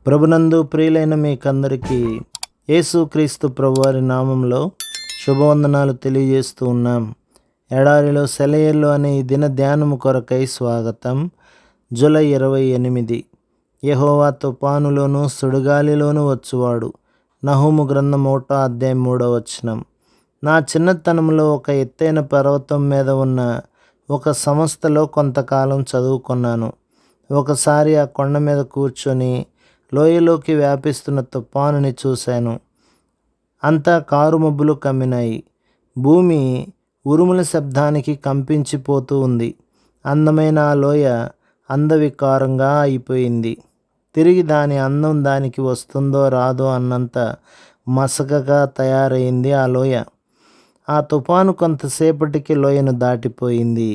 ప్రభునందు ప్రియులైన మీకందరికీ యేసుక్రీస్తు ప్రభువారి నామంలో శుభవందనాలు తెలియజేస్తూ ఉన్నాం. ఎడారిలో సెలయేర్లు అనే ఈ దిన ధ్యానము కొరకై స్వాగతం. జూలై 28. యెహోవా తుఫానులోను సుడిగాలిలోను వచ్చువాడు. నహూము గ్రంథం 1:3. నా చిన్నతనంలో ఒక ఎత్తైన పర్వతం మీద ఉన్న ఒక సంస్థలో కొంతకాలం చదువుకున్నాను. ఒకసారి ఆ కొండ మీద కూర్చొని లోయలోకి వ్యాపిస్తున్న తుఫానుని చూశాను. అంతా కారు మబ్బులు కమ్మినాయి. భూమి ఉరుముల శబ్దానికి కంపించిపోతూ ఉంది. అందమైన ఆ లోయ అందవికారంగా అయిపోయింది. తిరిగి దాని అందం దానికి వస్తుందో రాదో అన్నంత మసకగా తయారైంది ఆ లోయ. ఆ తుఫాను కొంతసేపటికి లోయను దాటిపోయింది.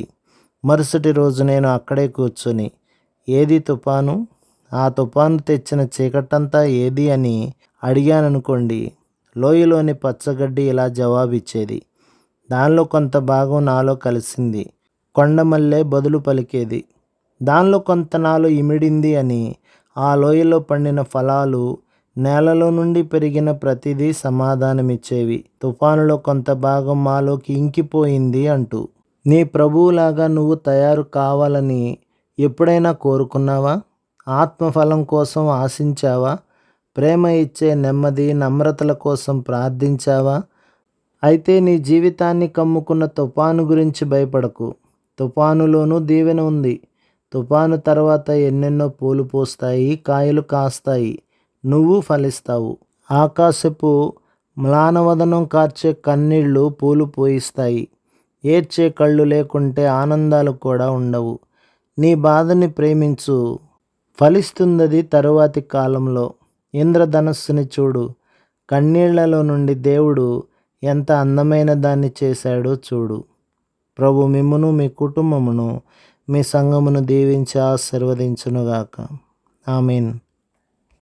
మరుసటి రోజు నేను అక్కడే కూర్చొని, ఏది తుఫాను? ఆ తుఫాను తెచ్చిన చీకటంతా ఏది అని అడిగాననుకోండి, లోయలోని పచ్చగడ్డి ఇలా జవాబిచ్చేది. దానిలో కొంత భాగం నాలో కలిసింది. కొండమల్లె బదులు పలికేది. దానిలో కొంత నాలో ఇమిడింది అని ఆ లోయలో పండిన ఫలాలు, నేలలో నుండి పెరిగిన ప్రతిదీ సమాధానమిచ్చేవి. తుఫానులో కొంత భాగం మాలోకి ఇంకిపోయింది అంటూ. నీ ప్రభువులాగా నువ్వు తయారు కావాలని ఎప్పుడైనా కోరుకున్నావా? ఆత్మఫలం కోసం ఆశించావా? ప్రేమ ఇచ్చే నెమ్మది, నమ్రతల కోసం ప్రార్థించావా? అయితే నీ జీవితాన్ని కమ్ముకున్న తుఫాను గురించి భయపడకు. తుఫానులోనూ దీవెన ఉంది. తుఫాను తర్వాత ఎన్నెన్నో పూలు పూస్తాయి, కాయలు కాస్తాయి, నువ్వు ఫలిస్తావు. ఆకాశపు మ్లానవదనం కార్చే కన్నీళ్లు పూలు పూయిస్తాయి. ఏడ్చే కళ్ళు లేకుంటే ఆనందాలు కూడా ఉండవు. నీ బాధని ప్రేమించు, ఫలిస్తుందది తరువాతి కాలంలో. ఇంద్రధనస్సుని చూడు. కన్నీళ్లలో నుండి దేవుడు ఎంత అందమైన దాన్ని చేశాడో చూడు. ప్రభు మిమ్మును, మీ కుటుంబమును, మీ సంఘమును దీవించి ఆశీర్వదించునుగాక. ఆమేన్.